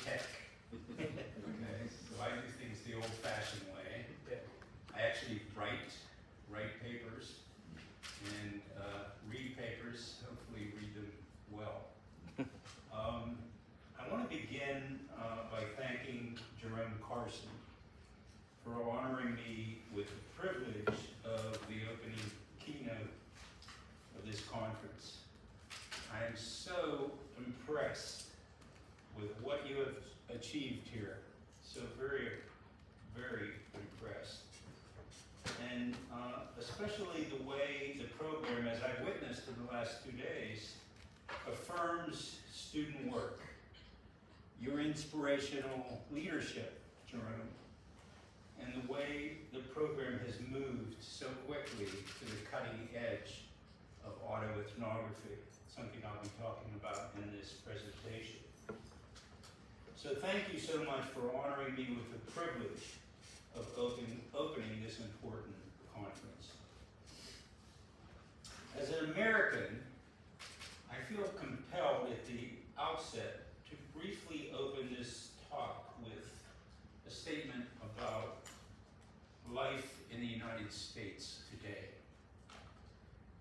tech. Okay, so I do things the old-fashioned way. I actually write papers and read papers, hopefully read them well. I want to begin by thanking Jerome Carson for honoring me with the privilege of the opening keynote of this conference. I am so impressed with what you have achieved here. So very, very impressed. And especially the way the program, as I've witnessed in the last 2 days, affirms student work. Your inspirational leadership, Jerome, and the way the program has moved so quickly to the cutting edge of autoethnography, something I'll be talking about in this presentation. So thank you so much for honoring me with the privilege of opening this important conference. As an American, I feel compelled at the outset to briefly open this talk with a statement about life in the United States today.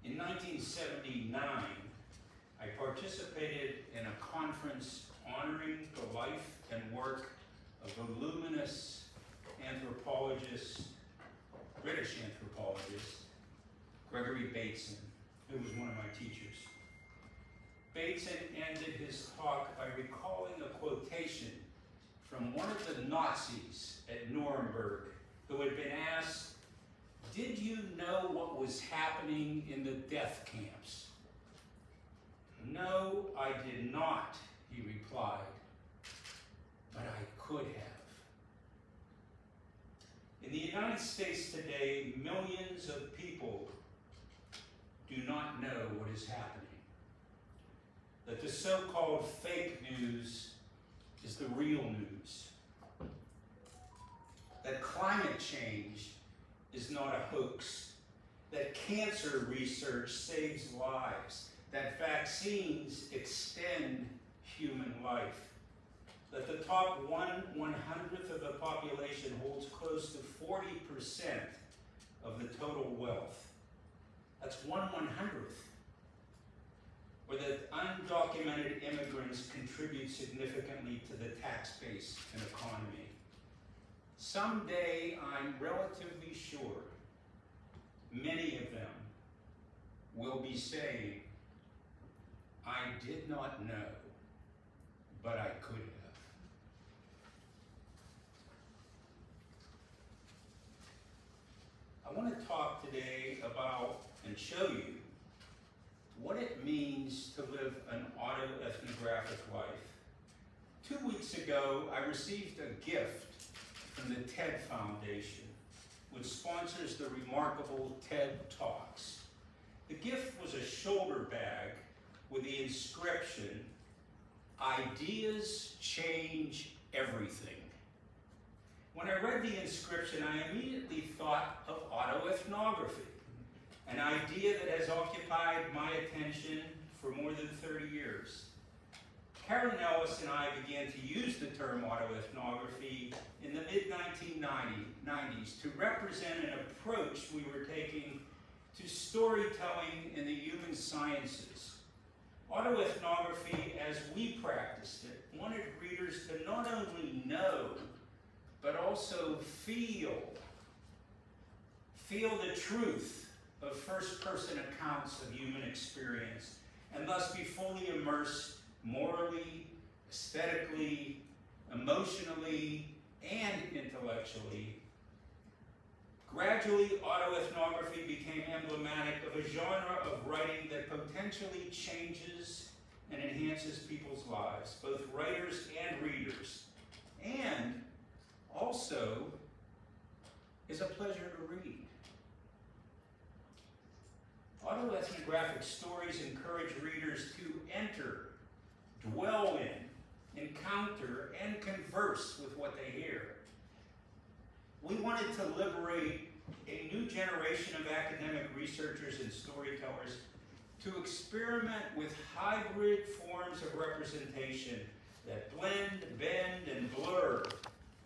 In 1979, I participated in a conference honoring the life and work of the luminous anthropologist, British anthropologist, Gregory Bateson, who was one of my teachers. Bateson ended his talk by recalling a quotation from one of the Nazis at Nuremberg who had been asked, "Did you know what was happening in the death camps?" "No, I did not," he replied, "but I could have." In the United States today, millions of people do not know what is happening. That the so-called fake news is the real news. That climate change is not a hoax. That cancer research saves lives. That vaccines extend human life. That the top 1/100th of the population holds close to 40% of the total wealth. That's 1/100th. Or that undocumented immigrants contribute significantly to the tax base and economy. Someday, I'm relatively sure, many of them will be saying, "I did not know, but I could have." I want to talk today about and show you what it means to live an autoethnographic life. 2 weeks ago, I received a gift from the TED Foundation, which sponsors the remarkable TED Talks. The gift was a shoulder bag with the inscription, "Ideas change everything." When I read the inscription, I immediately thought of autoethnography, an idea that has occupied my attention for more than 30 years. Karen Ellis and I began to use the term autoethnography in the mid-1990s to represent an approach we were taking to storytelling in the human sciences. Autoethnography, as we practiced it, wanted readers to not only know, but also feel the truth of first-person accounts of human experience, and thus be fully immersed morally, aesthetically, emotionally, and intellectually. Gradually, autoethnography became emblematic of a genre of writing that potentially changes and enhances people's lives, both writers and readers, and also is a pleasure to read. Autoethnographic stories encourage readers to enter, dwell in, encounter, and converse with what they hear. We wanted to liberate a new generation of academic researchers and storytellers to experiment with hybrid forms of representation that blend, bend, and blur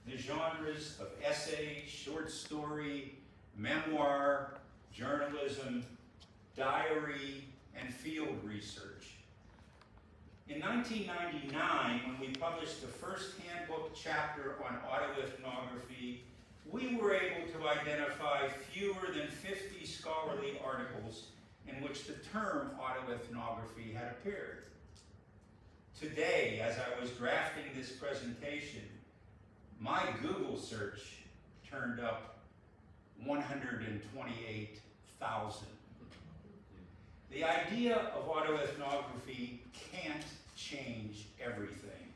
the genres of essay, short story, memoir, journalism, diary, and field research. In 1999, when we published the first handbook chapter on autoethnography, we were able to identify fewer than 50 scholarly articles in which the term autoethnography had appeared. Today, as I was drafting this presentation, my Google search turned up 128,000. The idea of autoethnography can't change everything,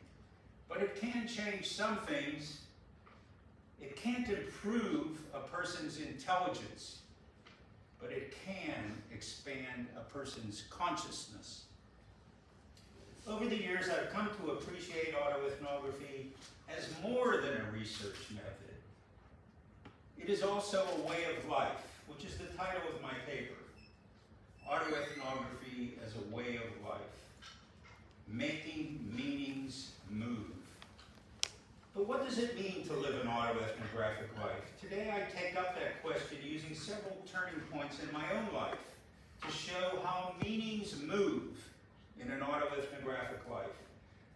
but it can change some things. It can't improve a person's intelligence, but it can expand a person's consciousness. Over the years, I've come to appreciate autoethnography as more than a research method. It is also a way of life, which is the title of my paper. Autoethnography as a way of life. Making meanings move. But what does it mean to live an autoethnographic life? Today I take up that question using several turning points in my own life to show how meanings move in an autoethnographic life.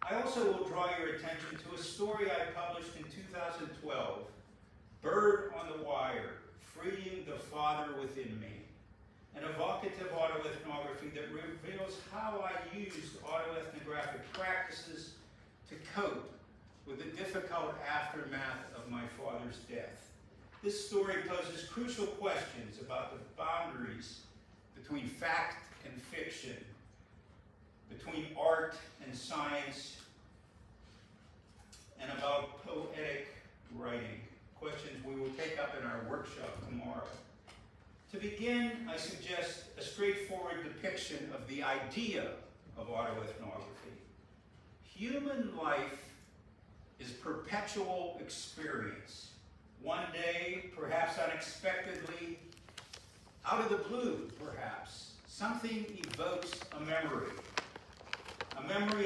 I also will draw your attention to a story I published in 2012, Bird on the Wire, Freeing the Father Within Me, an evocative autoethnography that reveals how I used autoethnographic practices to cope with the difficult aftermath of my father's death. This story poses crucial questions about the boundaries between fact and fiction, between art and science, and about poetic writing, questions we will take up in our workshop tomorrow. To begin, I suggest a straightforward depiction of the idea of autoethnography. Human life is perpetual experience. One day, perhaps unexpectedly, out of the blue, perhaps, something evokes a memory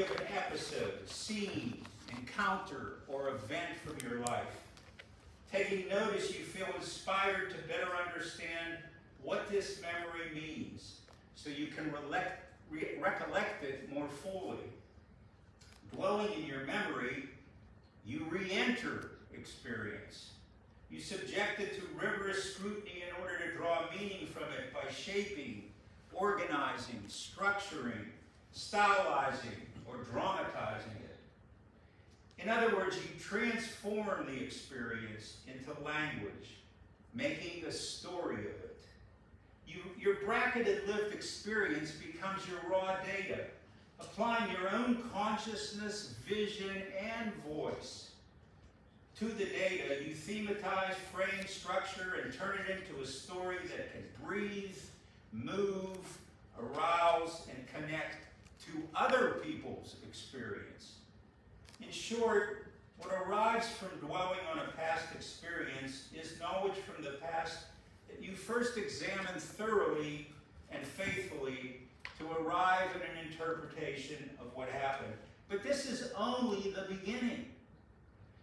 of an episode, scene, encounter, or event from your life. Taking notice, you feel inspired to better understand what this memory means, so you can recollect it more fully. Dwelling in your memory, you re-enter experience. You subject it to rigorous scrutiny in order to draw meaning from it by shaping, organizing, structuring, stylizing, or dramatizing it. In other words, you transform the experience into language, making a story of it. Your bracketed lived experience becomes your raw data, applying your own consciousness, vision, and voice to the data. You thematize, frame, structure, and turn it into a story that can breathe, move, arouse, and connect to other people's experience. In short, what arrives from dwelling on a past experience is knowledge from the past that you first examine thoroughly and faithfully to arrive at an interpretation of what happened. But this is only the beginning.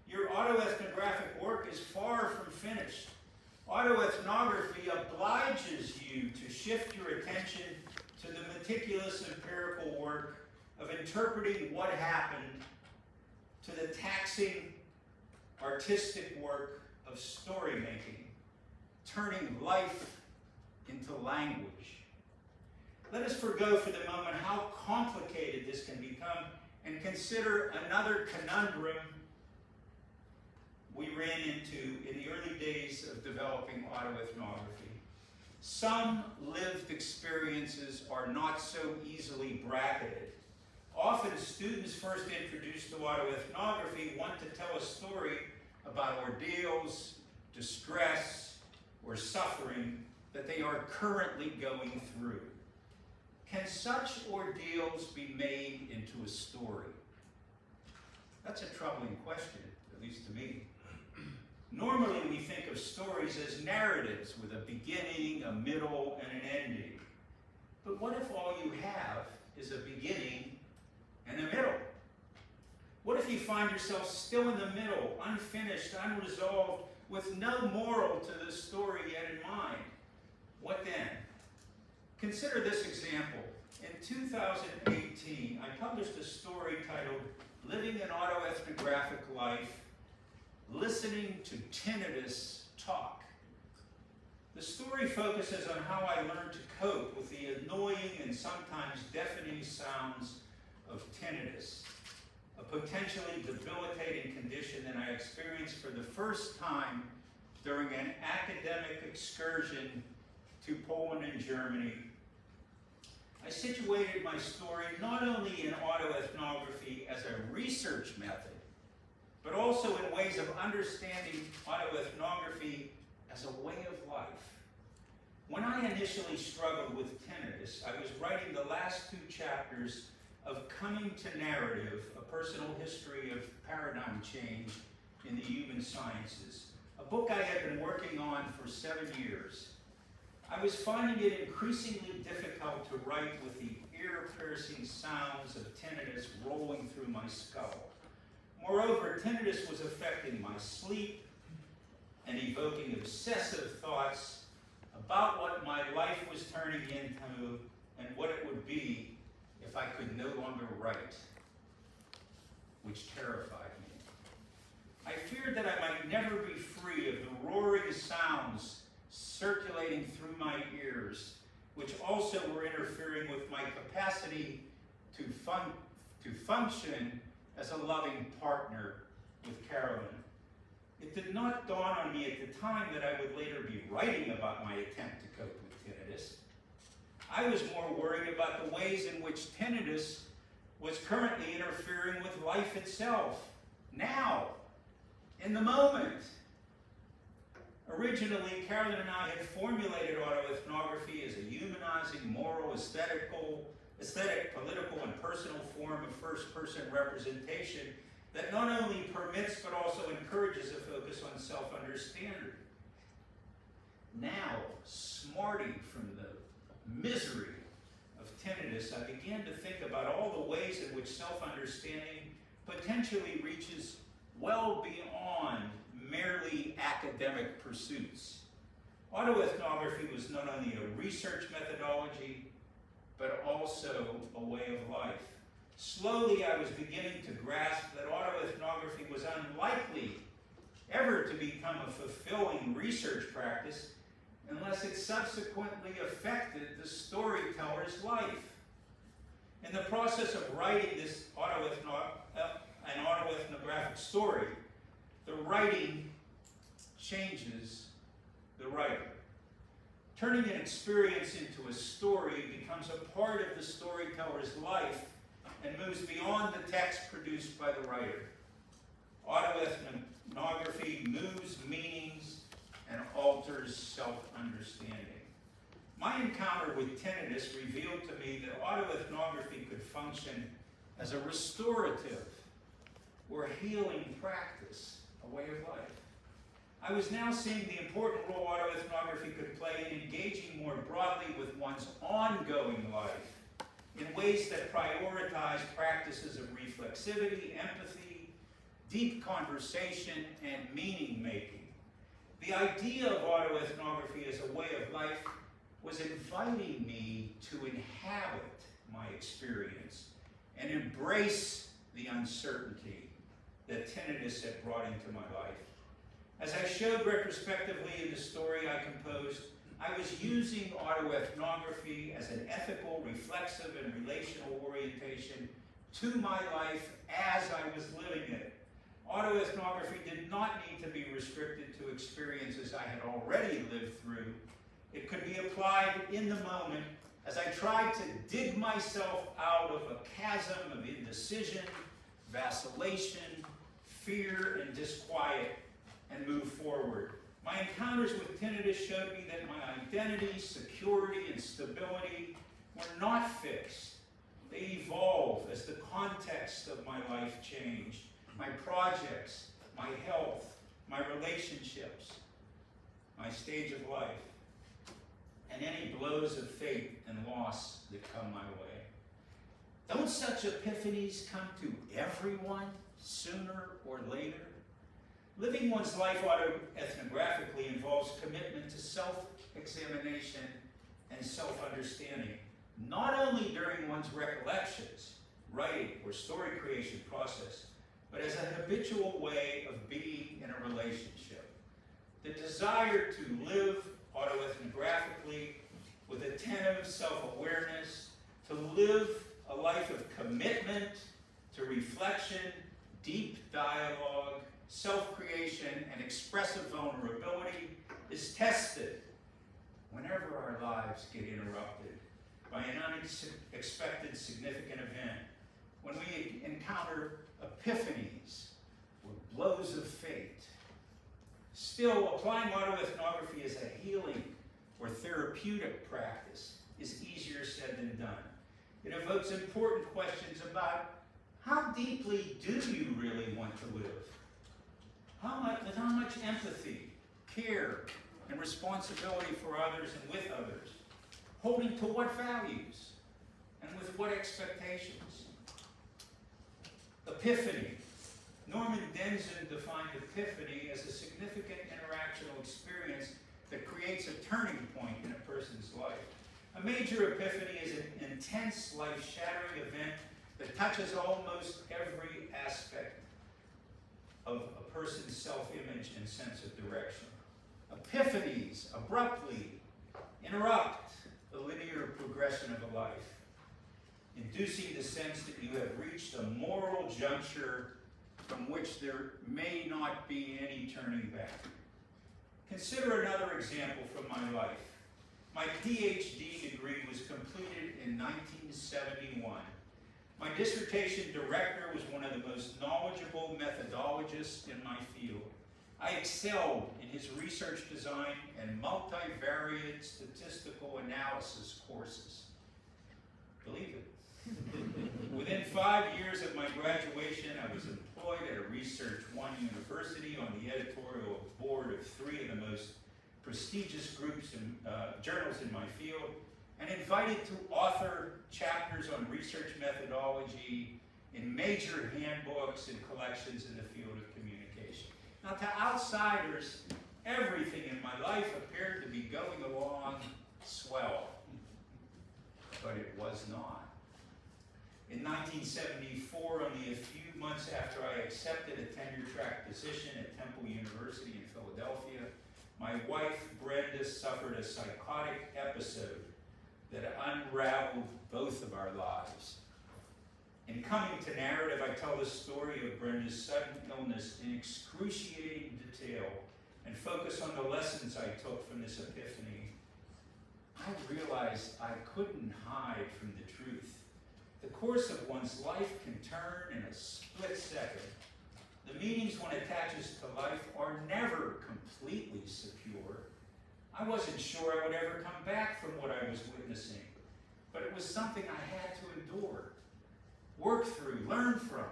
Your autoethnographic work is far from finished. Autoethnography obliges you to shift your attention to the meticulous empirical work of interpreting what happened, to the taxing artistic work of story making, turning life into language. Let us forgo for the moment how complicated this can become and consider another conundrum we ran into in the early days of developing autoethnography. Some lived experiences are not so easily bracketed. Often students first introduced to autoethnography want to tell a story about ordeals, distress, or suffering that they are currently going through. Can such ordeals be made into a story? That's a troubling question, at least to me. Normally we think of stories as narratives with a beginning, a middle, and an ending. But what if all you have is a beginning and a middle? What if you find yourself still in the middle, unfinished, unresolved, with no moral to the story yet in mind? What then? Consider this example. In 2018, I published a story titled Living an Autoethnographic Life, Listening to Tinnitus Talk. The story focuses on how I learned to cope with the annoying and sometimes deafening sounds of tinnitus, a potentially debilitating condition that I experienced for the first time during an academic excursion to Poland and Germany. I situated my story not only in autoethnography as a research method, but also in ways of understanding autoethnography as a way of life. When I initially struggled with tinnitus, I was writing the last 2 chapters of Coming to Narrative, a personal history of paradigm change in the human sciences, a book I had been working on for 7 years. I was finding it increasingly difficult to write with the ear-piercing sounds of tinnitus rolling through my skull. Moreover, tinnitus was affecting my sleep and evoking obsessive thoughts about what my life was turning into and what it would be if I could no longer write, which terrified me. I feared that I might never be free of the roaring sounds circulating through my ears, which also were interfering with my capacity to function as a loving partner with Carolyn. It did not dawn on me at the time that I would later be writing about my attempt to cope with tinnitus. I was more worried about the ways in which tinnitus was currently interfering with life itself, now, in the moment. Originally, Carolyn and I had formulated autoethnography as a humanizing, moral, aesthetic, political, and personal form of first-person representation that not only permits but also encourages a focus on self-understanding. Now, smarting from the misery of tinnitus, I began to think about all the ways in which self-understanding potentially reaches well beyond merely academic pursuits. Autoethnography was not only a research methodology, but also a way of life. Slowly, I was beginning to grasp that autoethnography was unlikely ever to become a fulfilling research practice unless it subsequently affected the storyteller's life. In the process of writing this an autoethnographic story, the writing changes the writer. Turning an experience into a story becomes a part of the storyteller's life and moves beyond the text produced by the writer. Autoethnography moves meanings and alters self-understanding. My encounter with tinnitus revealed to me that autoethnography could function as a restorative or healing practice, a way of life. I was now seeing the important role autoethnography could play in engaging more broadly with one's ongoing life in ways that prioritize practices of reflexivity, empathy, deep conversation, and meaning-making. The idea of autoethnography as a way of life was inviting me to inhabit my experience and embrace the uncertainty that tinnitus had brought into my life. As I showed retrospectively in the story I composed, I was using autoethnography as an ethical, reflexive, and relational orientation to my life as I was living it. Autoethnography did not need to be restricted to experiences I had already lived through. It could be applied in the moment as I tried to dig myself out of a chasm of indecision, vacillation, fear, and disquiet, and move forward. My encounters with tinnitus showed me that my identity, security, and stability were not fixed. They evolve as the context of my life changed. My projects, my health, my relationships, my stage of life, and any blows of fate and loss that come my way. Don't such epiphanies come to everyone? sooner or later? Living one's life autoethnographically involves commitment to self-examination and self-understanding, not only during one's recollections, writing, or story creation process, but as a habitual way of being in a relationship. The desire to live autoethnographically with attentive self-awareness, to live a life of commitment to reflection, deep dialogue, self-creation, and expressive vulnerability is tested whenever our lives get interrupted by an unexpected significant event, when we encounter epiphanies or blows of fate. Still, applying autoethnography as a healing or therapeutic practice is easier said than done. It evokes important questions about how deeply do you really want to live? With how much empathy, care, and responsibility for others and with others? Holding to what values and with what expectations? Epiphany. Norman Denzin defined epiphany as a significant interactional experience that creates a turning point in a person's life. A major epiphany is an intense, life-shattering event that touches almost every aspect of a person's self-image and sense of direction. Epiphanies abruptly interrupt the linear progression of a life, inducing the sense that you have reached a moral juncture from which there may not be any turning back. Consider another example from my life. My PhD degree was completed in 1971. My dissertation director was one of the most knowledgeable methodologists in my field. I excelled in his research design and multivariate statistical analysis courses. Believe it. Within 5 years of my graduation, I was employed at a Research One university on the editorial board of 3 of the most prestigious groups and journals in my field, and invited to author chapters on research methodology in major handbooks and collections in the field of communication. Now, to outsiders, everything in my life appeared to be going along swell, but it was not. In 1974, only a few months after I accepted a tenure-track position at Temple University in Philadelphia, my wife, Brenda, suffered a psychotic episode that unraveled both of our lives. In coming to narrative, I tell the story of Brenda's sudden illness in excruciating detail and focus on the lessons I took from this epiphany. I realized I couldn't hide from the truth. The course of one's life can turn in a split second. The meanings one attaches to life are never completely secure. I wasn't sure I would ever come back from what I was witnessing, but it was something I had to endure, work through, learn from.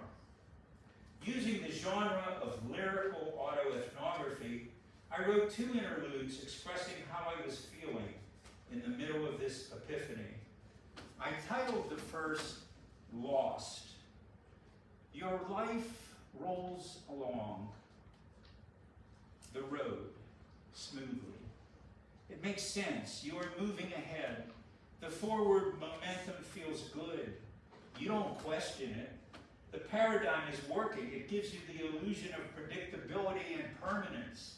Using the genre of lyrical autoethnography, I wrote 2 interludes expressing how I was feeling in the middle of this epiphany. I titled the first, Lost. Your life rolls along the road smoothly. It makes sense. You are moving ahead. The forward momentum feels good. You don't question it. The paradigm is working. It gives you the illusion of predictability and permanence.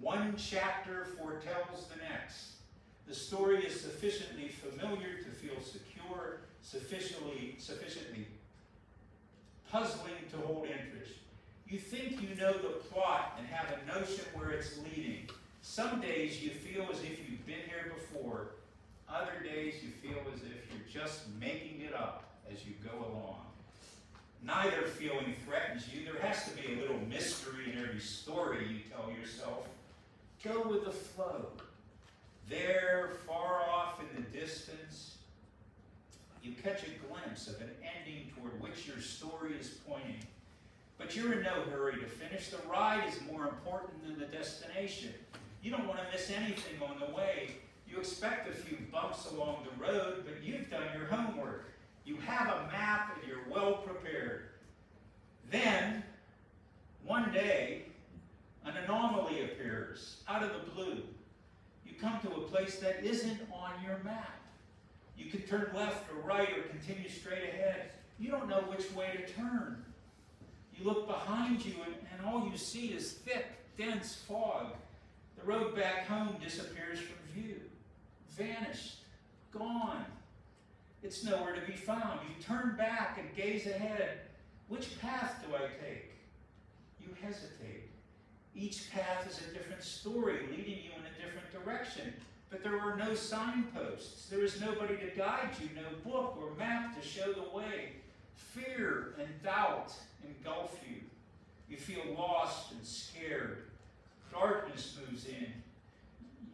One chapter foretells the next. The story is sufficiently familiar to feel secure, sufficiently puzzling to hold interest. You think you know the plot and have a notion where it's leading. Some days you feel as if you've been here before. Other days you feel as if you're just making it up as you go along. Neither feeling threatens you. There has to be a little mystery in every story you tell yourself. Go with the flow. There, far off in the distance, you catch a glimpse of an ending toward which your story is pointing. But you're in no hurry to finish. The ride is more important than the destination. You don't want to miss anything on the way. You expect a few bumps along the road, but you've done your homework. You have a map and you're well prepared. Then, universe, out of the blue. You come to a place that isn't on your map. You can turn left or right or continue straight ahead. You don't know which way to turn. You look behind you and all you see is thick, dense fog. The road back home disappears from view. Vanished. Gone. It's nowhere to be found. You turn back and gaze ahead. Which path do I take? You hesitate. Each path is a different story, leading you in a different direction. But there are no signposts. There is nobody to guide you, no book or map to show the way. Fear and doubt engulf you. You feel lost and scared. Darkness moves in.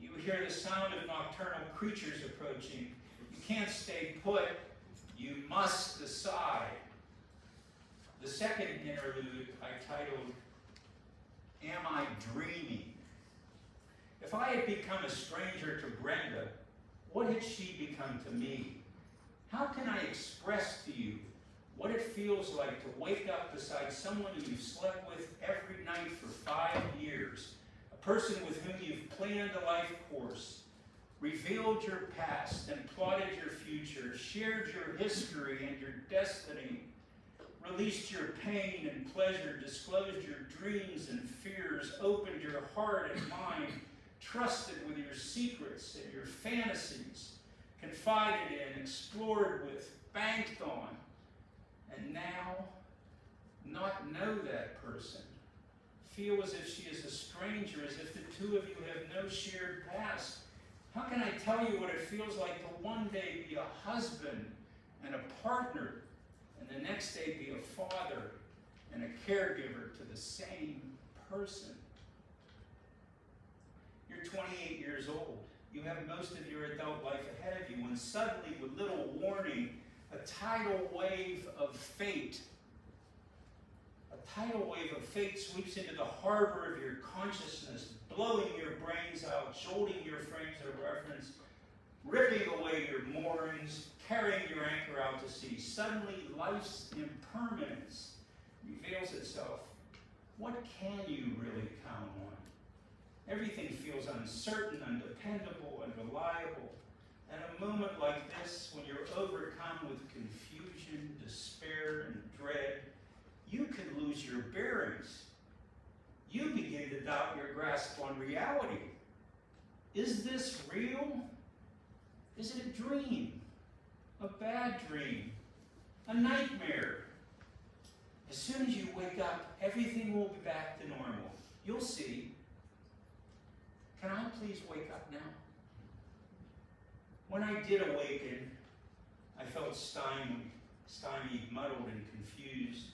You hear the sound of nocturnal creatures approaching. You can't stay put. You must decide. The second interlude I titled, Am I Dreaming? If I had become a stranger to Brenda, what had she become to me? How can I express to you what it feels like to wake up beside someone who you've slept with every night for 5 years, a person with whom you've planned a life course, revealed your past and plotted your future, shared your history and your destiny, released your pain and pleasure, disclosed your dreams and fears, opened your heart and mind, trusted with your secrets and your fantasies, confided in, explored with, banked on, and now not know that person, feel as if she is a stranger, as if the two of you have no shared past. How can I tell you what it feels like to one day be a husband and a partner, and the next day be a father and a caregiver to the same person? You're 28 years old. You have most of your adult life ahead of you, when suddenly, with little warning, a tidal wave of fate sweeps into the harbor of your consciousness, blowing your brains out, jolting your frames of reference, ripping away your moorings, carrying your anchor out to sea. Suddenly, life's impermanence reveals itself. What can you really count on? Everything feels uncertain, undependable, unreliable. At a moment like this, when you're overcome with confusion, despair, and dread, you could lose your bearings. You begin to doubt your grasp on reality. Is this real? Is it a dream? A bad dream? A nightmare? As soon as you wake up, everything will be back to normal. You'll see. Can I please wake up now? When I did awaken, I felt stymied, muddled, and confused,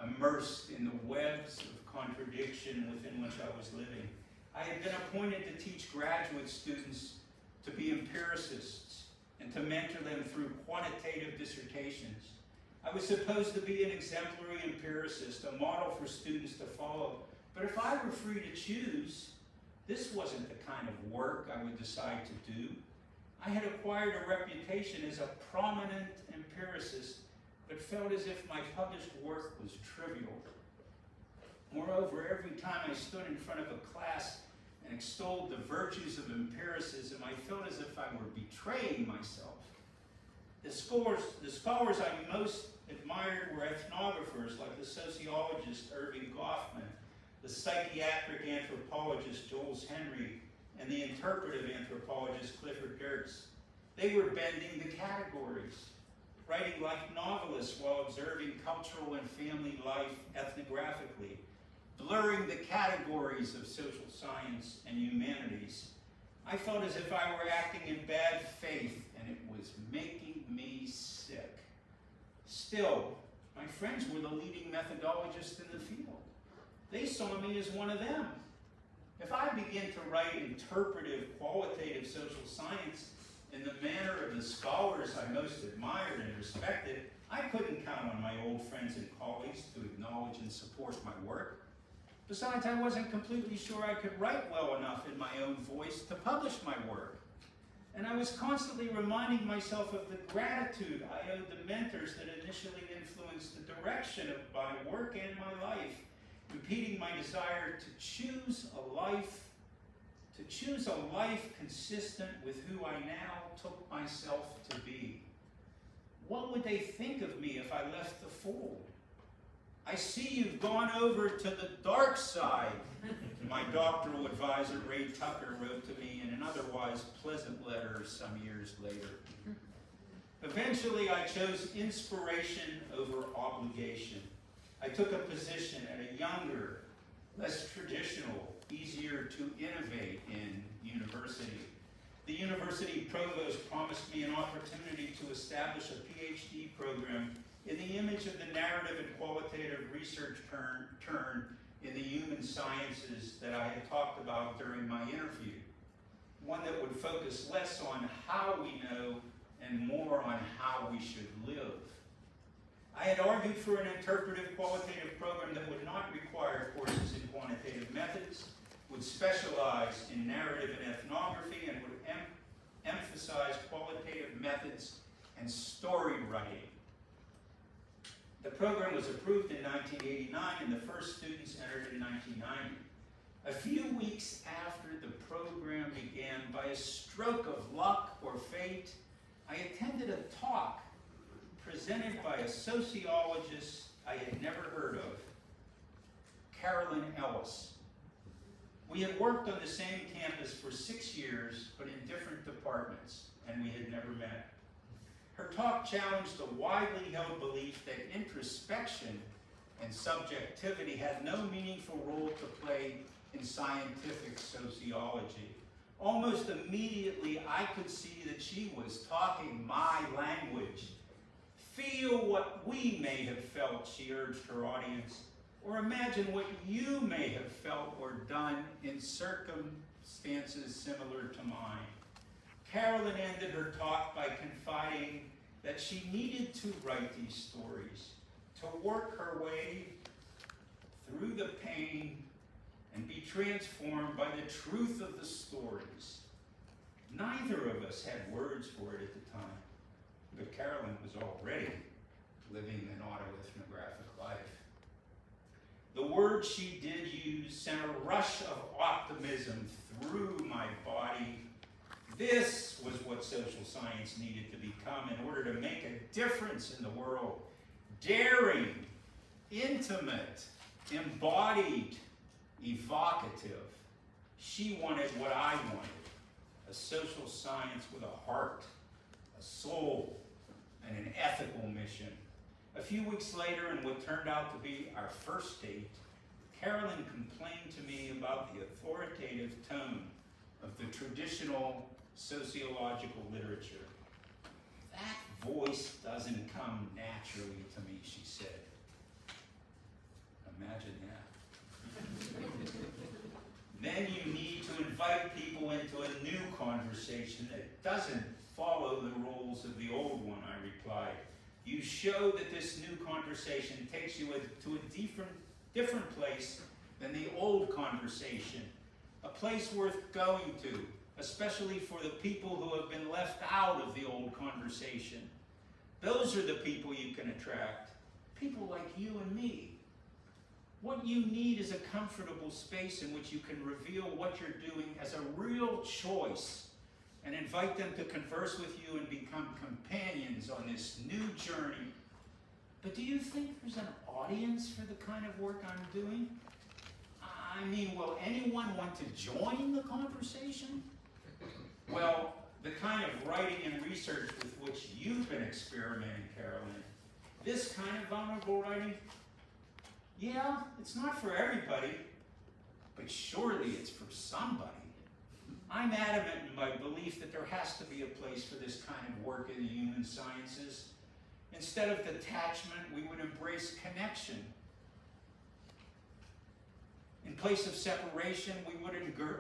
immersed in the webs of contradiction within which I was living. I had been appointed to teach graduate students to be empiricists and to mentor them through quantitative dissertations. I was supposed to be an exemplary empiricist, a model for students to follow. But if I were free to choose, this wasn't the kind of work I would decide to do. I had acquired a reputation as a prominent empiricist, but felt as if my published work was trivial. Moreover, every time I stood in front of a class and extolled the virtues of empiricism, I felt as if I were betraying myself. The scholars I most admired were ethnographers like the sociologist Irving Goffman, the psychiatric anthropologist Jules Henry, and the interpretive anthropologist Clifford Geertz. They were bending the categories, writing like novelists while observing cultural and family life ethnographically, blurring the categories of social science and humanities. I felt as if I were acting in bad faith, and it was making me sick. Still, my friends were the leading methodologists in the field. They saw me as one of them. If I begin to write interpretive, qualitative social science in the manner of the scholars I most admired and respected, I couldn't count on my old friends and colleagues to acknowledge and support my work. Besides, I wasn't completely sure I could write well enough in my own voice to publish my work. And I was constantly reminding myself of the gratitude I owed the mentors that initially influenced the direction of my work and my life, repeating my desire to choose a life to choose a life consistent with who I now took myself to be. What would they think of me if I left the fold? I see you've gone over to the dark side, my doctoral advisor, Ray Tucker, wrote to me in an otherwise pleasant letter some years later. Eventually, I chose inspiration over obligation. I took a position at a younger, less traditional, easier to innovate in university. The university provost promised me an opportunity to establish a PhD program in the image of the narrative and qualitative research turn in the human sciences that I had talked about during my interview. One that would focus less on how we know and more on how we should live. I had argued for an interpretive qualitative program that would not require courses in quantitative methods, would specialize in narrative and ethnography, and would emphasize qualitative methods and story writing. The program was approved in 1989, and the first students entered in 1990. A few weeks after the program began, by a stroke of luck or fate, I attended a talk presented by a sociologist I had never heard of, Carolyn Ellis. We had worked on the same campus for 6 years, but in different departments, and we had never met. Her talk challenged a widely held belief that introspection and subjectivity had no meaningful role to play in scientific sociology. Almost immediately, I could see that she was talking my language. Feel what we may have felt, she urged her audience, or imagine what you may have felt or done in circumstances similar to mine. Carolyn ended her talk by confiding that she needed to write these stories, to work her way through the pain and be transformed by the truth of the stories. Neither of us had words for it at the time, but Carolyn was already living an autoethnographic life. The words she did use sent a rush of optimism through my body. This was what social science needed to become in order to make a difference in the world. Daring, intimate, embodied, evocative. She wanted what I wanted, a social science with a heart, a soul, and an ethical mission. A few weeks later, in what turned out to be our first date, Carolyn complained to me about the authoritative tone of the traditional sociological literature. That voice doesn't come naturally to me, she said. Imagine that. Then you need to invite people into a new conversation that doesn't follow the rules of the old one, I replied. You show that this new conversation takes you to a different place than the old conversation, a place worth going to, especially for the people who have been left out of the old conversation. Those are the people you can attract, people like you and me. What you need is a comfortable space in which you can reveal what you're doing as a real choice and invite them to converse with you and become companions on this new journey. But do you think there's an audience for the kind of work I'm doing? I mean, will anyone want to join the conversation? Well, the kind of writing and research with which you've been experimenting, Carolyn, this kind of vulnerable writing, yeah, it's not for everybody, but surely it's for somebody. I'm adamant in my belief that there has to be a place for this kind of work in the human sciences. Instead of detachment, we would embrace connection. In place of separation, we would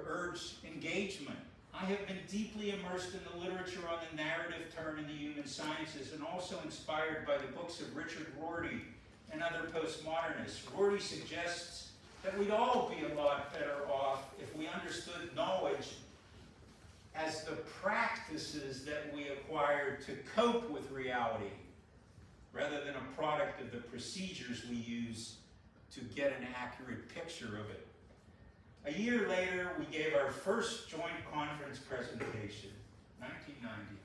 urge engagement. I have been deeply immersed in the literature on the narrative turn in the human sciences and also inspired by the books of Richard Rorty and other postmodernists. Rorty suggests that we'd all be a lot better off if we understood knowledge as the practices that we acquired to cope with reality, rather than a product of the procedures we use to get an accurate picture of it. A year later, we gave our first joint conference presentation, 1990.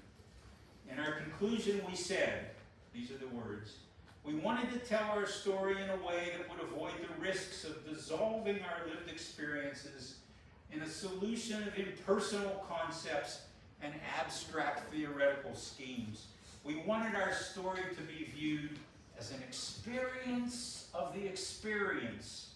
In our conclusion, we said, these are the words, we wanted to tell our story in a way that would avoid the risks of dissolving our lived experiences in a solution of impersonal concepts and abstract theoretical schemes. We wanted our story to be viewed as an experience of the experience,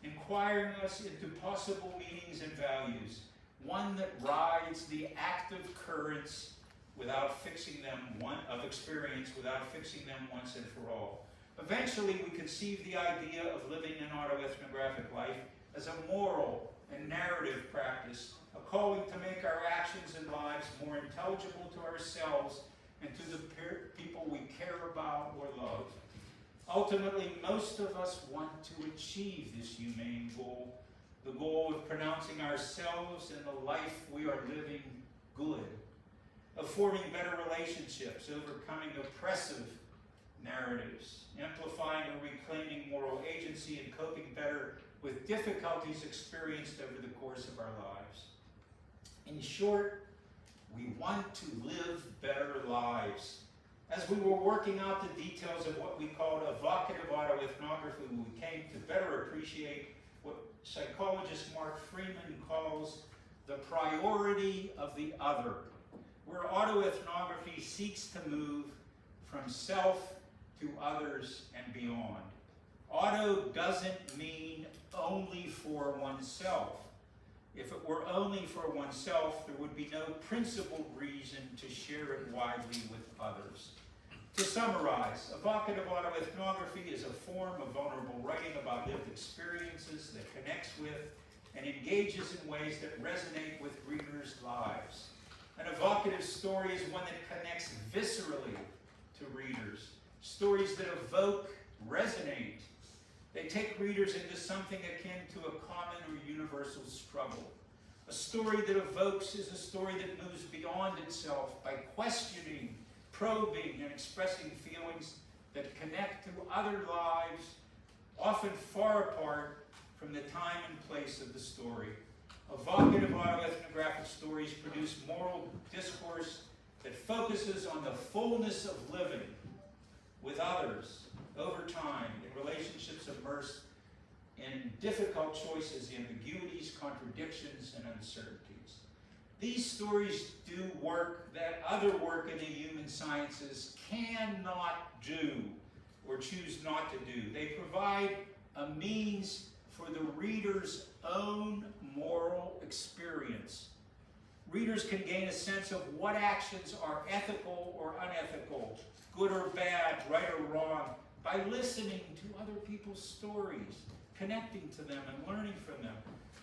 inquiring us into possible meanings and values, one that rides the active currents without fixing them, of experience without fixing them once and for all. Eventually, we conceived the idea of living an autoethnographic life as a moral and narrative practice, a calling to make our actions and lives more intelligible to ourselves and to the people we care about or love. Ultimately, most of us want to achieve this humane goal, the goal of pronouncing ourselves and the life we are living good, of forming better relationships, overcoming oppressive narratives, amplifying or reclaiming moral agency, and coping better with difficulties experienced over the course of our lives. In short, we want to live better lives. As we were working out the details of what we called evocative autoethnography, we came to better appreciate what psychologist Mark Freeman calls the priority of the other, where autoethnography seeks to move from self to others and beyond. Auto doesn't mean only for oneself. If it were only for oneself, there would be no principled reason to share it widely with others. To summarize, evocative autoethnography is a form of vulnerable writing about lived experiences that connects with and engages in ways that resonate with readers' lives. An evocative story is one that connects viscerally to readers. Stories that evoke, resonate. They take readers into something akin to a common or universal struggle. A story that evokes is a story that moves beyond itself by questioning, probing, and expressing feelings that connect to other lives, often far apart from the time and place of the story. Evocative autoethnographic stories produce moral discourse that focuses on the fullness of living with others over time in relationships immersed in difficult choices, ambiguities, contradictions, and uncertainties. These stories do work that other work in the human sciences cannot do or choose not to do. They provide a means for the reader's own moral experience. Readers can gain a sense of what actions are ethical or unethical, good or bad, right or wrong, by listening to other people's stories, connecting to them and learning from them.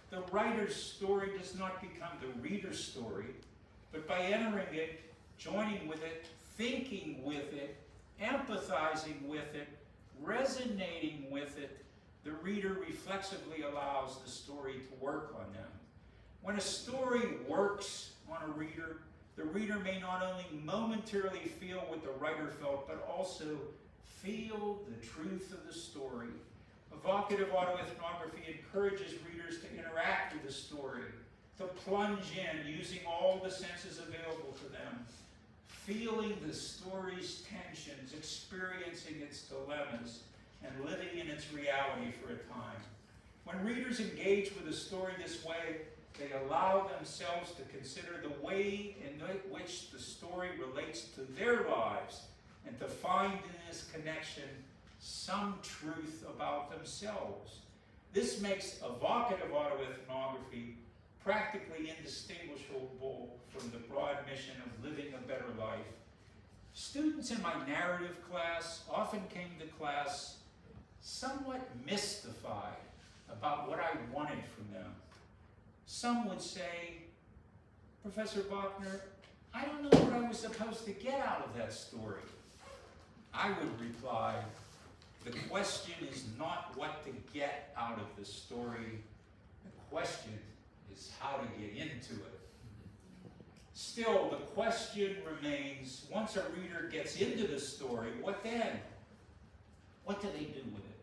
The writer's story does not become the reader's story, but by entering it, joining with it, thinking with it, empathizing with it, resonating with it, the reader reflexively allows the story to work on them. When a story works on a reader, the reader may not only momentarily feel what the writer felt, but also feel the truth of the story. Evocative autoethnography encourages readers to interact with the story, to plunge in using all the senses available to them, feeling the story's tensions, experiencing its dilemmas, and living in its reality for a time. When readers engage with a story this way, they allow themselves to consider the way in which the story relates to their lives and to find in this connection some truth about themselves. This makes evocative autoethnography practically indistinguishable from the broad mission of living a better life. Students in my narrative class often came to class somewhat mystified about what I wanted from them. Some would say, Professor Bochner, I don't know what I was supposed to get out of that story. I would reply, the question is not what to get out of the story. The question is how to get into it. Still, the question remains, once a reader gets into the story, what then? What do they do with it?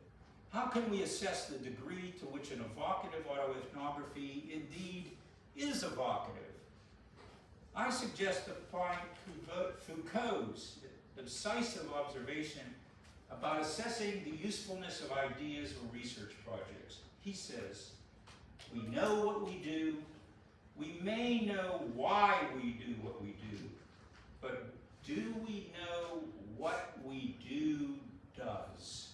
How can we assess the degree to which an evocative autoethnography indeed is evocative? I suggest applying Foucault's decisive observation about assessing the usefulness of ideas or research projects. He says, we know what we do, we may know why we do what we do, but do we know what we do does?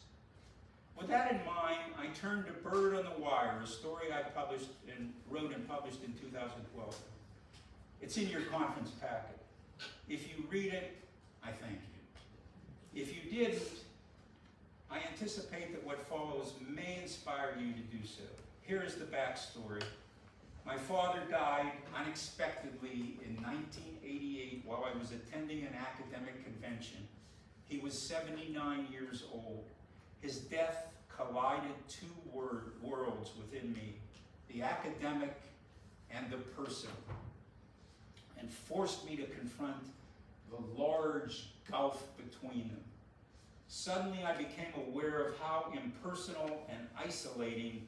With that in mind, I turned to Bird on the Wire, a story I wrote and published in 2012. It's in your conference packet. If you read it, I thank you. If you didn't, I anticipate that what follows may inspire you to do so. Here is the backstory. My father died unexpectedly in 1988 while I was attending an academic convention. He was 79 years old. His death collided two worlds within me, the academic and the personal, and forced me to confront the large gulf between them. Suddenly I became aware of how impersonal and isolating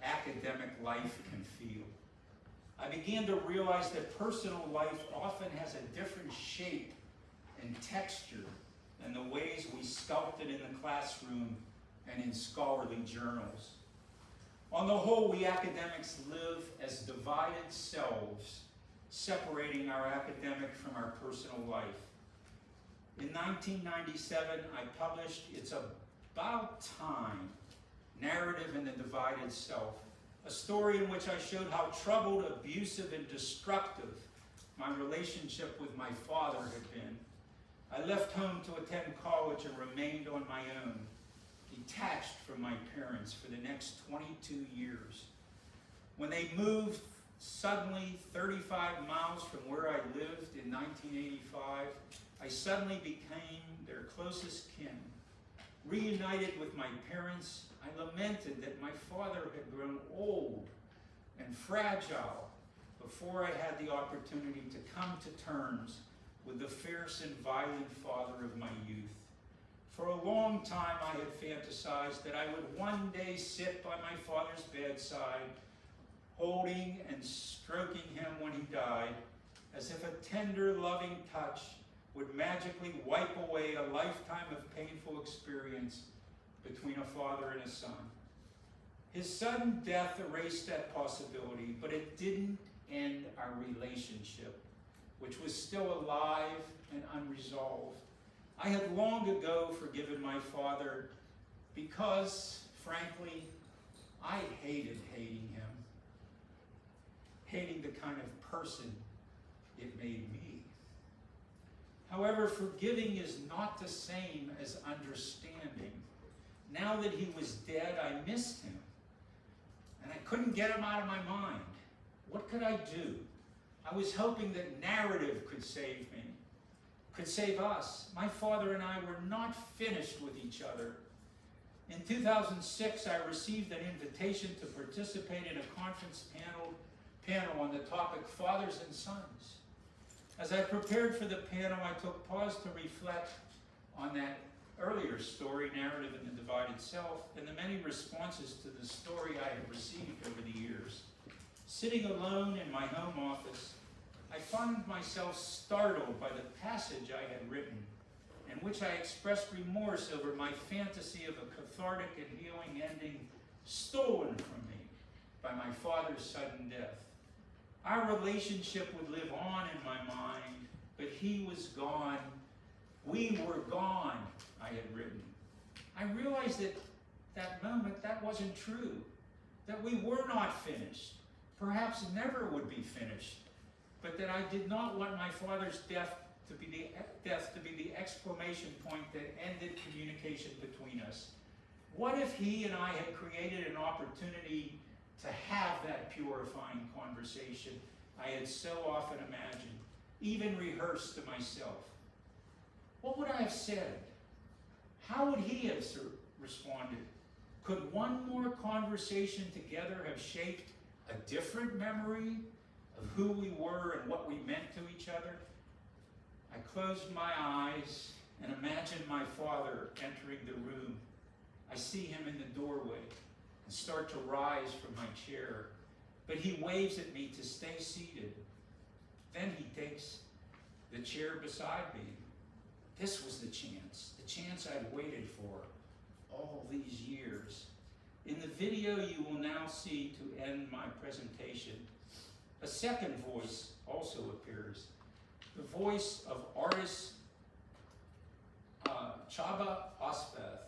academic life can feel. I began to realize that personal life often has a different shape and texture than the ways we sculpt it in the classroom and in scholarly journals. On the whole, we academics live as divided selves, separating our academic from our personal life. In 1997, I published It's About Time, Narrative in the Divided Self, a story in which I showed how troubled, abusive, and destructive my relationship with my father had been. I left home to attend college and remained on my own, detached from my parents for the next 22 years. When they moved suddenly 35 miles from where I lived in 1985, I suddenly became their closest kin. Reunited with my parents, I lamented that my father had grown old and fragile before I had the opportunity to come to terms with the fierce and violent father of my youth. For a long time I had fantasized that I would one day sit by my father's bedside, holding and stroking him when he died, as if a tender, loving touch would magically wipe away a lifetime of painful experience between a father and a son. His sudden death erased that possibility, but it didn't end our relationship, which was still alive and unresolved. I had long ago forgiven my father because, frankly, I hated hating him, hating the kind of person it made me. However, forgiving is not the same as understanding. Now that he was dead, I missed him, and I couldn't get him out of my mind. What could I do? I was hoping that narrative could save me, could save us. My father and I were not finished with each other. In 2006, I received an invitation to participate in a conference panel on the topic Fathers and Sons. As I prepared for the panel, I took pause to reflect on that earlier story, Narrative in the Divided Self, and the many responses to the story I had received over the years. Sitting alone in my home office, I found myself startled by the passage I had written, in which I expressed remorse over my fantasy of a cathartic and healing ending stolen from me by my father's sudden death. Our relationship would live on in my mind, but he was gone. We were gone, I had written. I realized at that moment that wasn't true, that we were not finished, perhaps never would be finished, but that I did not want my father's death to be the exclamation point that ended communication between us. What if he and I had created an opportunity to have that purifying conversation I had so often imagined, even rehearsed to myself? What would I have said? How would he have responded? Could one more conversation together have shaped a different memory of who we were and what we meant to each other? I closed my eyes and imagined my father entering the room. I see him in the doorway and start to rise from my chair, but he waves at me to stay seated. Then he takes the chair beside me. This was the chance I'd waited for all these years. In the video you will now see to end my presentation, a second voice also appears. The voice of artist Csaba Oszfeth,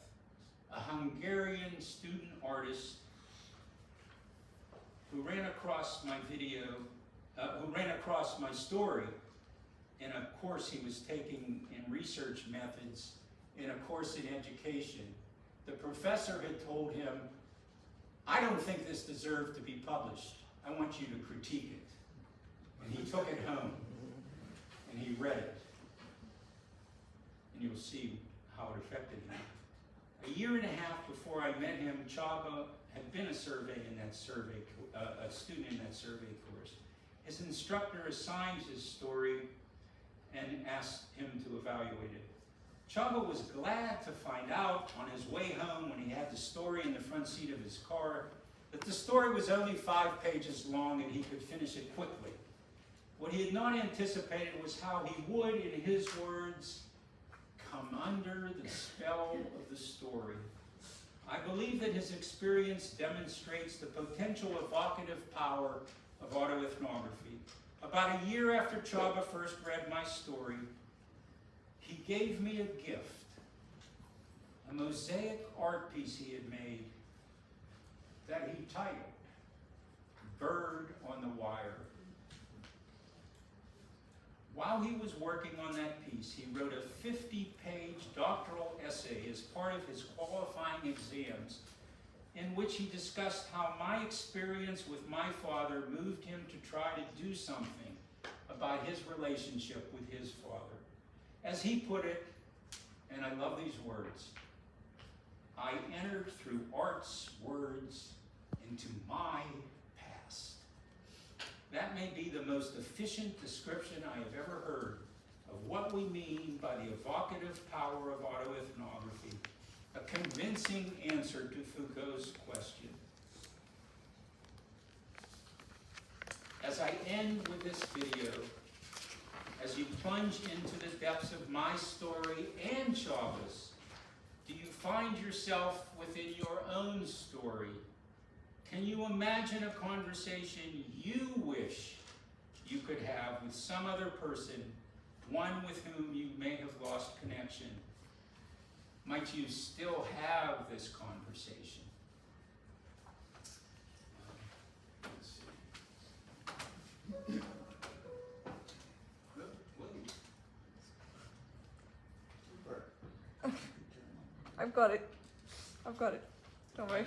a Hungarian student artist who ran across my video, who ran across my story in a course he was taking in research methods, in a course in education. The professor had told him, I don't think this deserved to be published. I want you to critique it. And he took it home and he read it. And you'll see how it affected him. A year and a half before I met him, Csaba had been a student in that survey course. His instructor assigned his story and asked him to evaluate it. Csaba was glad to find out on his way home when he had the story in the front seat of his car that the story was only 5 pages long and he could finish it quickly. What he had not anticipated was how he would, in his words, come under the spell of the story. I believe that his experience demonstrates the potential evocative power of autoethnography. About a year after Csaba first read my story, he gave me a gift, a mosaic art piece he had made that he titled Bird on the Wire. While he was working on that piece, he wrote a 50-page doctoral essay as part of his qualifying exams in which he discussed how my experience with my father moved him to try to do something about his relationship with his father. As he put it, and I love these words, I entered through art's words into my past. That may be the most efficient description I have ever heard of what we mean by the evocative power of autoethnography, a convincing answer to Foucault's question. As I end with this video, as you plunge into the depths of my story and Csaba's, do you find yourself within your own story? Can you imagine a conversation you wish you could have with some other person, one with whom you may have lost connection? Might you still have this conversation? I've got it. I've got it. Don't worry.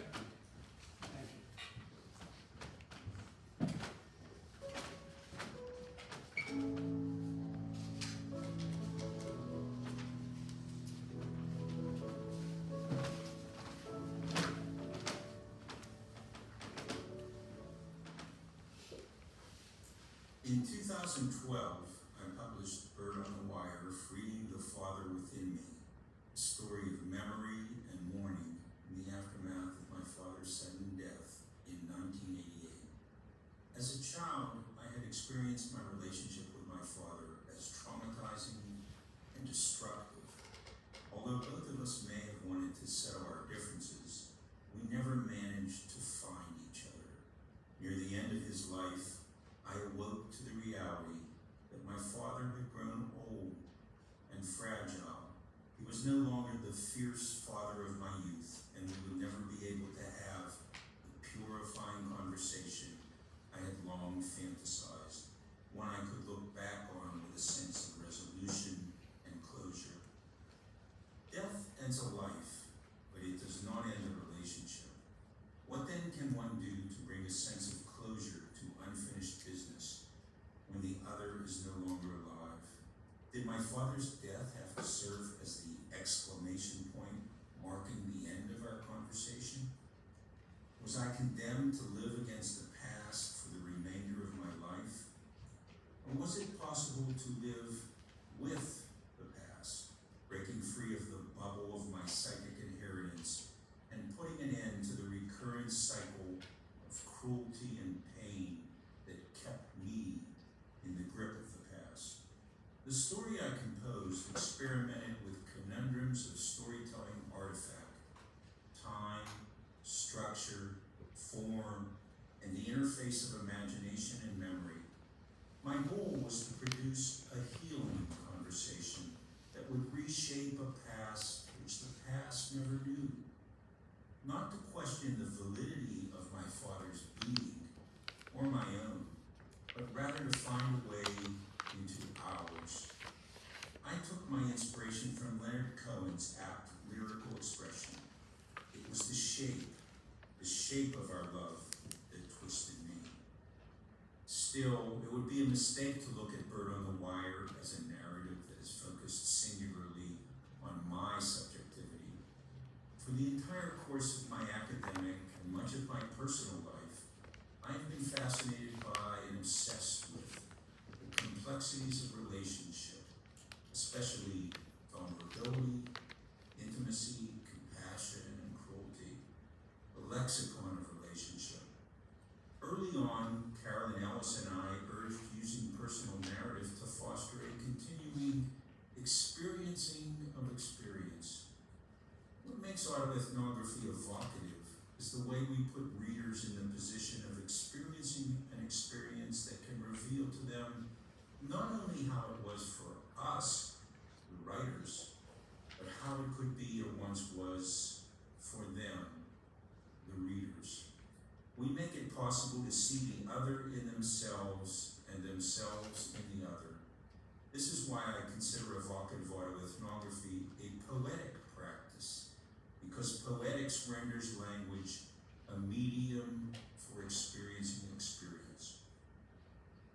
In 2012, I published Bird on the Wire, Freeing the Father Within Me, a story of memory and mourning in the aftermath of my father's sudden death in 1988. As a child, I had experienced my relationship with my father as traumatizing and destructive. Although both of us may have wanted to settle our differences, we never managed to find each other. Near the end of his life, I awoke to the reality that my father had grown old and fragile. He was no longer the fierce father of my youth, and we would never be able to have the purifying conversation I had long fantasized, one I could look back on with a sense of resolution and closure. Death ends a life, but it does not end a relationship. What then can one do to bring a sense of closure to unfinished business when the other is no longer alive? Did my father's death have to serve as the exclamation point marking the end of our conversation? Was I condemned to live against the past for the remainder of my life? Or was it possible to live with the past, breaking free of the bubble of my psychic inheritance and the interface of imagination and memory. My goal was to produce a healing conversation that would reshape a past which the past never knew. Not to question the validity of my father's being or my own, but rather to find a way into ours. I took my inspiration from Leonard Cohen's apt lyrical expression. It was the shape of our love that twisted me. Still, it would be a mistake to look at Bird on the Wire as a narrative that is focused singularly on my subjectivity. For the entire course of my academic and much of my personal life, I have been fascinated by and obsessed with the complexities of relationship, especially vulnerability, intimacy, compassion, and cruelty, the lexicon of relationship. Early on, Carolyn Ellis and I urged using personal narrative to foster a continuing experiencing of experience. What makes autoethnography evocative is the way we put readers in the position of experiencing an experience that can reveal to them not only how it was for us, the writers, but how it could be or once was for them, the readers. We make it possible to see the other in themselves and themselves in the other. This is why I consider evocative autoethnography a poetic practice, because poetics renders language a medium for experiencing experience.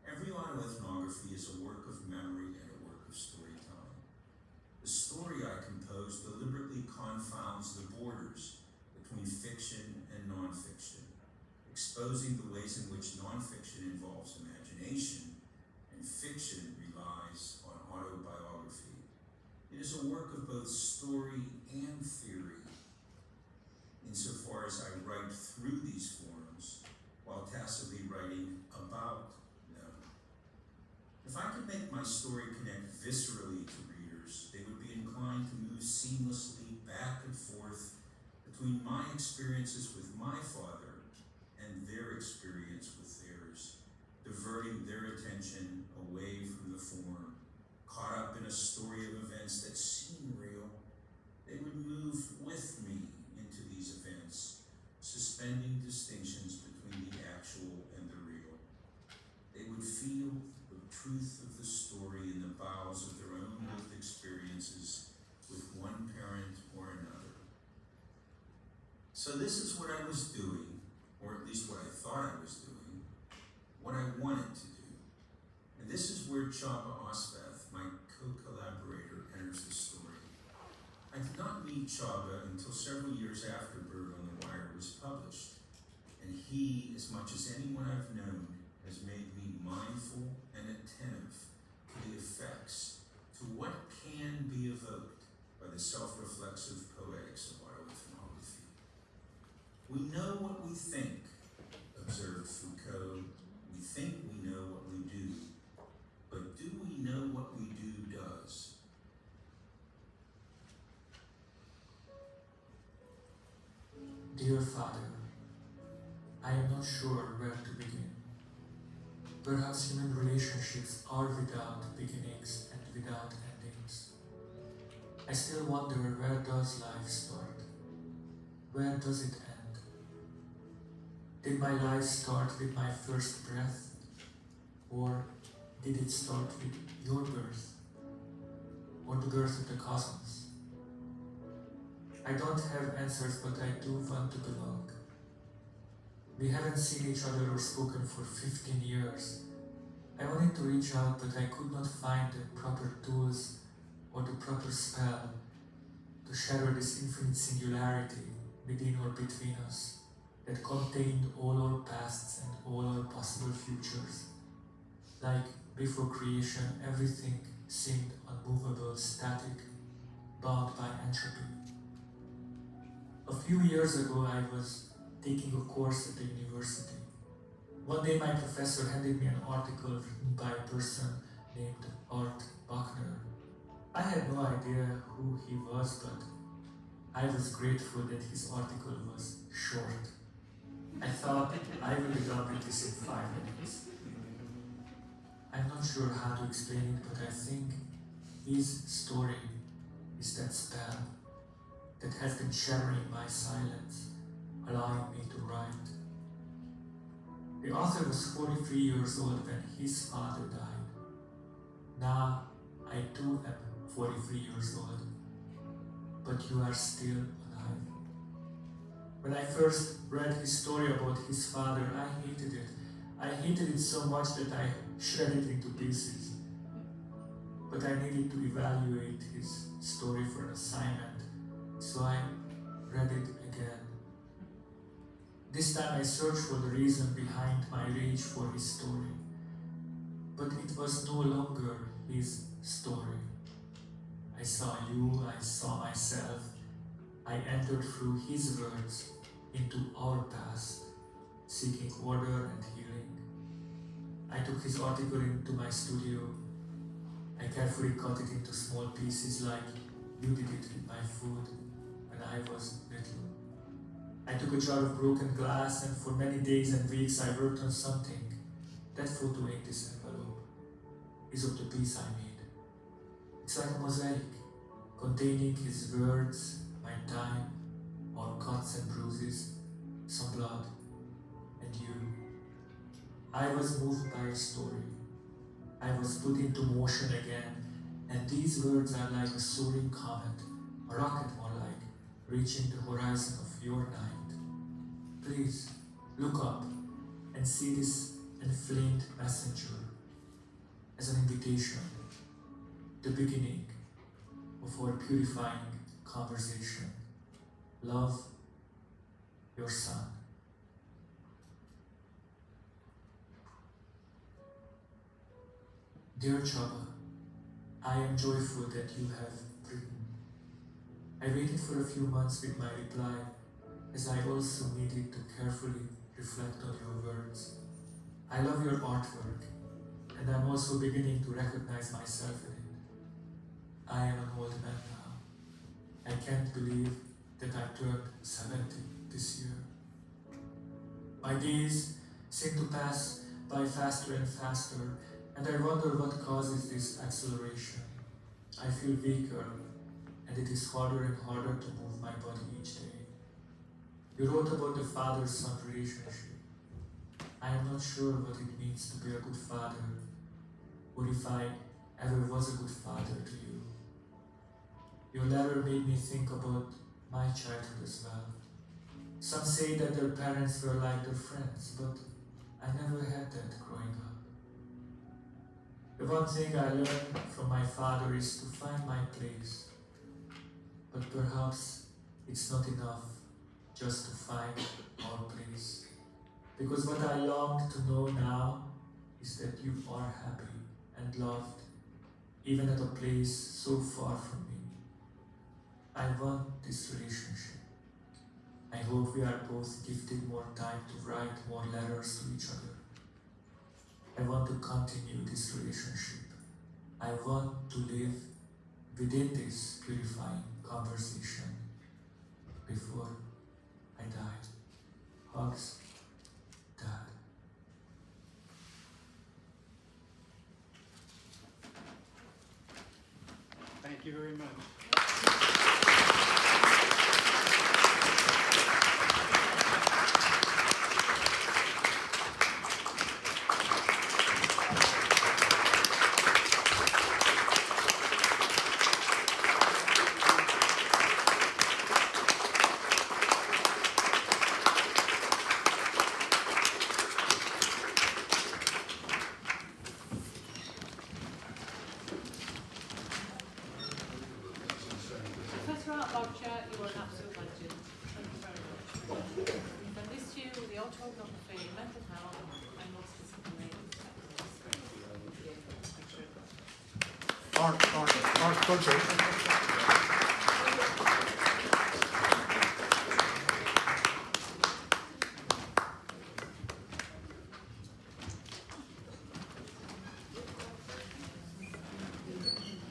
Every autoethnography is a work of memory and a work of storytelling. The story I compose deliberately confounds the borders between fiction and nonfiction, exposing the ways in which nonfiction involves imagination and fiction relies on autobiography. It is a work of both story and theory, insofar as I write through these forms while tacitly writing about them. If I could make my story connect viscerally to readers, they would be inclined to move seamlessly back and forth between my experiences with my father and their experience with theirs, diverting their attention away from the form. Caught up in a story of events that seem real, they would move with me into these events, suspending distinctions between the actual and the real. They would feel the truth of the story in the bowels of their own lived experiences with one parent or another. So this is what I was doing, or at least what I thought I was doing, what I wanted to do. And this is where Csaba Ospeth, my co-collaborator, enters the story. I did not meet Csaba until several years after Bird on the Wire was published, and he, as much as anyone I've known, has made me mindful and attentive to the effects, to what can be evoked by the self-reflexive poetics of autoethnography. We know what we think, observed Foucault. We think we know what we do, but do we know what we do does? Dear Father, I am not sure where to begin. Perhaps human relationships are without beginnings and without endings. I still wonder, where does life start? Where does it end? Did my life start with my first breath? Or did it start with your birth? Or the birth of the cosmos? I don't have answers, but I do want to belong. We haven't seen each other or spoken for 15 years. I wanted to reach out, but I could not find the proper tools or the proper spell to shatter this infinite singularity within or between us that contained all our pasts and all our possible futures. Like before creation, everything seemed unmovable, static, bound by entropy. A few years ago, I was taking a course at the university. One day my professor handed me an article written by a person named Bochner. I had no idea who he was, but I was grateful that his article was short. I thought I would be done with this in 5 minutes. I'm not sure how to explain it, but I think his story is that spell that has been shattering my silence, allowing me to write. The author was 43 years old when his father died. Now I too am 43 years old, but you are still alive. When I first read his story about his father, I hated it. I hated it so much that I shredded it into pieces. But I needed to evaluate his story for an assignment, so I read it again. This time I searched for the reason behind my rage for his story. But it was no longer his story. I saw you, I saw myself. I entered through his words into our past, seeking order and healing. I took his article into my studio. I carefully cut it into small pieces like you did it with my food when I was little. I took a jar of broken glass and for many days and weeks I worked on something. That photo in this envelope is of the piece I made. It's like a mosaic containing his words, my time, our cuts and bruises, some blood, and you. I was moved by a story. I was put into motion again, and these words are like a soaring comet, a rocket more like, reaching the horizon of your night. Please, look up and see this inflamed messenger as an invitation, the beginning of our purifying conversation. Love your son. Dear Chaba, I am joyful that you have written. I waited for a few months with my reply, as I also needed to carefully reflect on your words. I love your artwork, and I'm also beginning to recognize myself in it. I am an old man now. I can't believe that I turned 70 this year. My days seem to pass by faster and faster, and I wonder what causes this acceleration. I feel weaker, and it is harder and harder to move my body each day. You wrote about the father-son relationship. I am not sure what it means to be a good father, or if I ever was a good father to you. Your letter made me think about my childhood as well. Some say that their parents were like their friends, but I never had that growing up. The one thing I learned from my father is to find my place. But perhaps it's not enough just to find our place. Because what I long to know now is that you are happy and loved, even at a place so far from me. I want this relationship. I hope we are both gifted more time to write more letters to each other. I want to continue this relationship. I want to live within this purifying conversation before I die. Hugs, Dad. Thank you very much. Professor Art Bochner, you are an absolute legend. Thank you very much. And this year with the Autoethnography, mental health and multidisciplinary perspectives. Art culture.